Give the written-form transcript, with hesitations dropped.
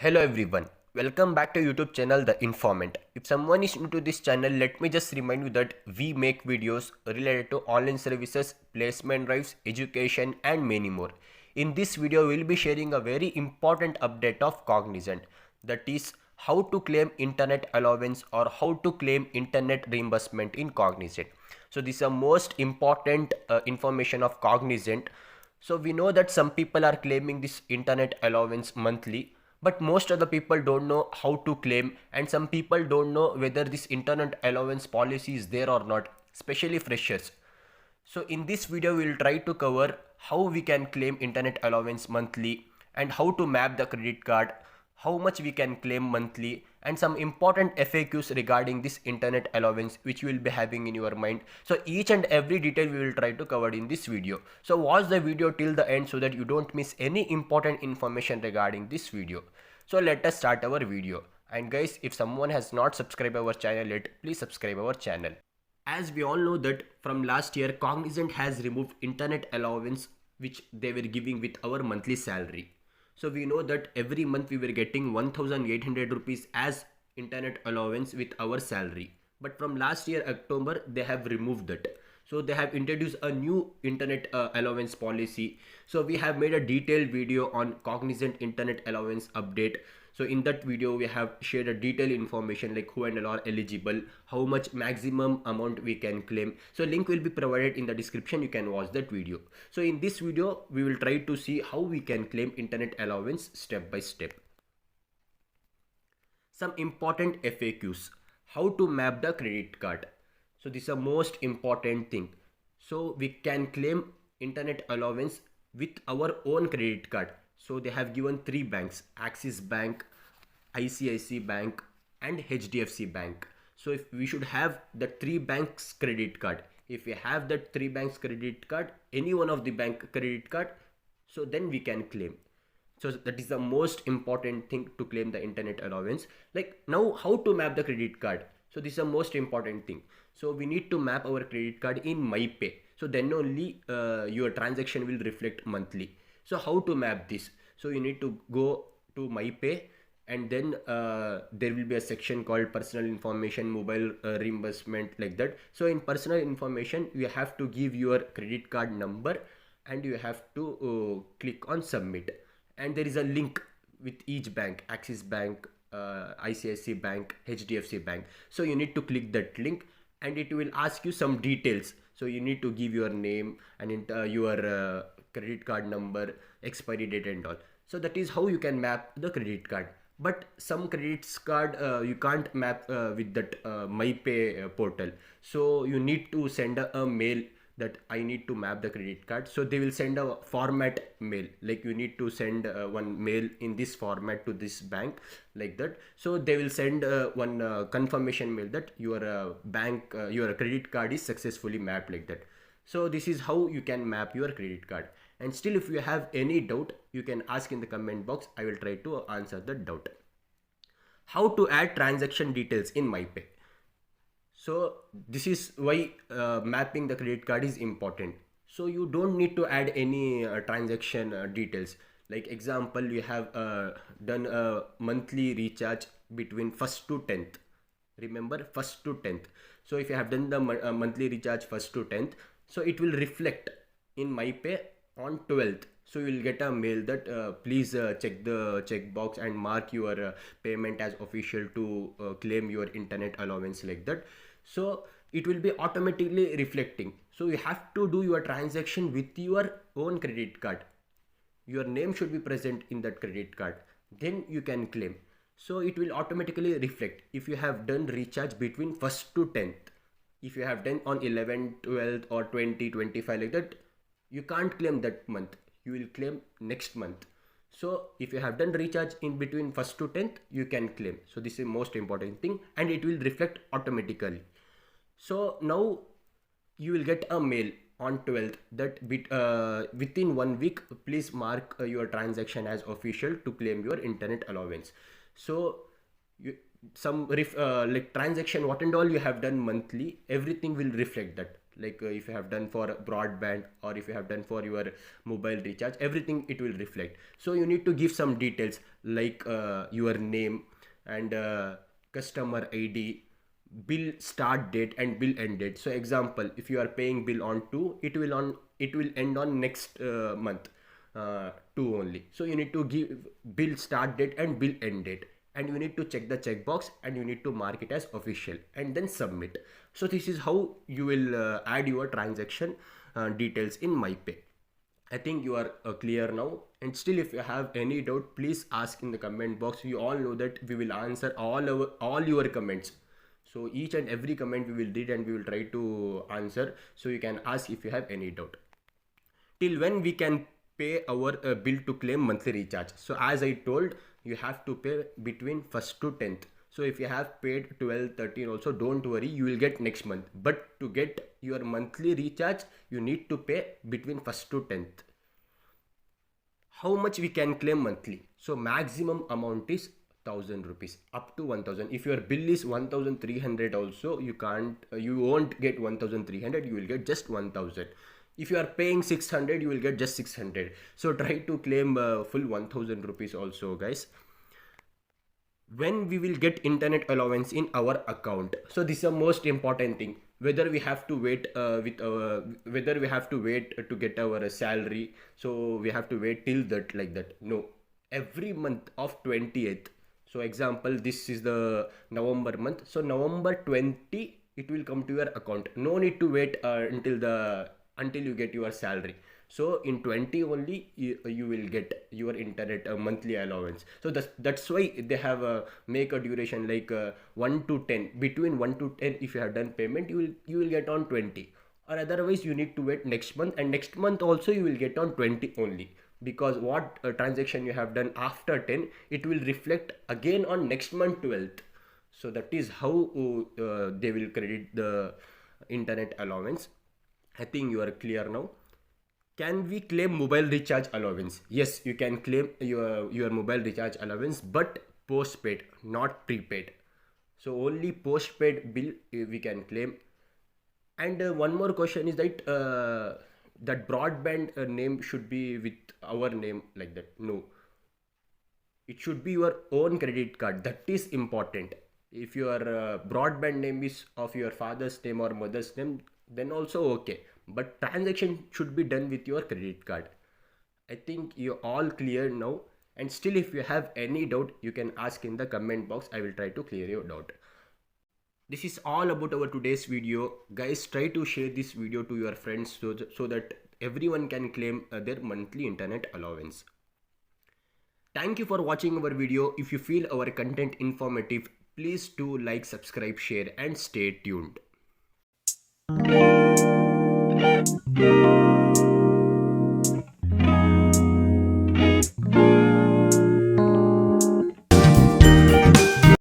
Hello everyone, welcome back to YouTube channel The Informant. If someone is new to this channel, let me just remind you that we make videos related to online services, placement drives, education and many more. In this video, we will be sharing a very important update of Cognizant, that is how to claim internet allowance or how to claim internet reimbursement in Cognizant. So this is the most important information of Cognizant. So we know that some people are claiming this internet allowance monthly, but most of the people don't know how to claim, and some people don't know whether this internet allowance policy is there or not, especially freshers. So in this video we will try to cover how we can claim internet allowance monthly and how to map the credit card, how much we can claim monthly, and some important FAQs regarding this internet allowance which you will be having in your mind. So each and every detail we will try to cover in this video. So watch the video till the end so that you don't miss any important information regarding this video. So let us start our video. And guys, if someone has not subscribed our channel yet, please subscribe our channel. As we all know that from last year, Cognizant has removed internet allowance which they were giving with our monthly salary. So we know that every month we were getting 1800 rupees as internet allowance with our salary. But from last year October, they have removed that. So they have introduced a new internet allowance policy. So we have made a detailed video on Cognizant internet allowance update. So in that video we have shared a detailed information like who and all are eligible, how much maximum amount we can claim. So link will be provided in the description, you can watch that video. So in this video we will try to see how we can claim internet allowance step by step. Some important FAQs. How to map the credit card. So this is the most important thing. So we can claim internet allowance with our own credit card. So they have given three banks: Axis Bank, ICICI Bank and HDFC Bank. So if we should have the three banks credit card, if we have that three banks credit card, any one of the bank credit card, so then we can claim. So that is the most important thing to claim the internet allowance. Like now, how to map the credit card. So this is the most important thing. So we need to map our credit card in MyPay. So then only your transaction will reflect monthly. So how to map this? So you need to go to MyPay, and then there will be a section called personal information, mobile reimbursement, like that. So in personal information, you have to give your credit card number and you have to click on submit. And there is a link with each bank: Axis Bank, ICICI Bank, HDFC Bank. So you need to click that link and it will ask you some details. So you need to give your name and your credit card number, expiry date and all. So that is how you can map the credit card. But some credit card you can't map with that MyPay portal. So you need to send a mail that I need to map the credit card. So they will send a format mail, like you need to send one mail in this format to this bank, like that. So they will send one confirmation mail that your bank your credit card is successfully mapped, like that. So this is how you can map your credit card. And still, if you have any doubt, you can ask in the comment box. I will try to answer the doubt. How to add transaction details in MyPay. So this is why mapping the credit card is important. So you don't need to add any transaction details. Like example, you have done a monthly recharge between 1st to 10th. Remember, 1st to 10th. So if you have done the monthly recharge 1st to 10th, so it will reflect in MyPay on 12th. So you will get a mail that please check the checkbox and mark your payment as official to claim your internet allowance, like that. So it will be automatically reflecting. So you have to do your transaction with your own credit card. Your name should be present in that credit card, then you can claim. So it will automatically reflect if you have done recharge between 1st to 10th. If you have done on 11th, 12th or 20, 25, like that, you can't claim that month, you will claim next month. So if you have done recharge in between 1st to 10th, you can claim. So this is the most important thing, and it will reflect automatically. So now you will get a mail on 12th that within 1 week please mark your transaction as official to claim your internet allowance. So some like transaction what and all you have done monthly, everything will reflect that. like if you have done for broadband or if you have done for your mobile recharge, everything it will reflect. So you need to give some details like your name and customer ID, bill start date and bill end date. So example, if you are paying bill on 2, it will end on next month 2 only. So you need to give bill start date and bill end date, and you need to check the checkbox and you need to mark it as official and then submit. So this is how you will add your transaction details in MyPay. I think you are clear now. And still, if you have any doubt, please ask in the comment box. You all know that we will answer all your comments. So each and every comment we will read and we will try to answer. So you can ask if you have any doubt. Till when we can pay our bill to claim monthly recharge? So as I told, you have to pay between 1st to 10th. So if you have paid 12, 13 also, don't worry, you will get next month. But to get your monthly recharge, you need to pay between 1st to 10th. How much we can claim monthly? So maximum amount is 1000 rupees up to 1000. If your bill is 1300 also, you won't get 1300, you will get just 1000. If you are paying 600, you will get just 600. So try to claim full 1000 rupees also, guys. When we will get internet allowance in our account? So this is the most important thing. Whether we have to wait whether we have to wait to get our salary, so we have to wait till that, like that? No, every month of 28th. So example, this is the November month, so November 20 it will come to your account. No need to wait until you get your salary. So in 20 only you will get your internet monthly allowance. So that's why they have make a duration like 1 to 10. Between 1 to 10, if you have done payment, you will get on 20, or otherwise you need to wait next month, and next month also you will get on 20 only, because what transaction you have done after 10, it will reflect again on next month 12th. So that is how they will credit the internet allowance. I think you are clear now. Can we claim mobile recharge allowance? Yes, you can claim your mobile recharge allowance, but postpaid, not prepaid. So only postpaid bill we can claim. And one more question is that broadband name should be with our name, like that? No, it should be your own credit card. That is important. If your broadband name is of your father's name or mother's name, then also okay, but transaction should be done with your credit card. I think you're all clear now. And still, if you have any doubt, you can ask in the comment box. I will try to clear your doubt. This is all about our today's video. Guys, try to share this video to your friends so that everyone can claim their monthly internet allowance. Thank you for watching our video. If you feel our content informative, please do like, subscribe, share, and stay tuned.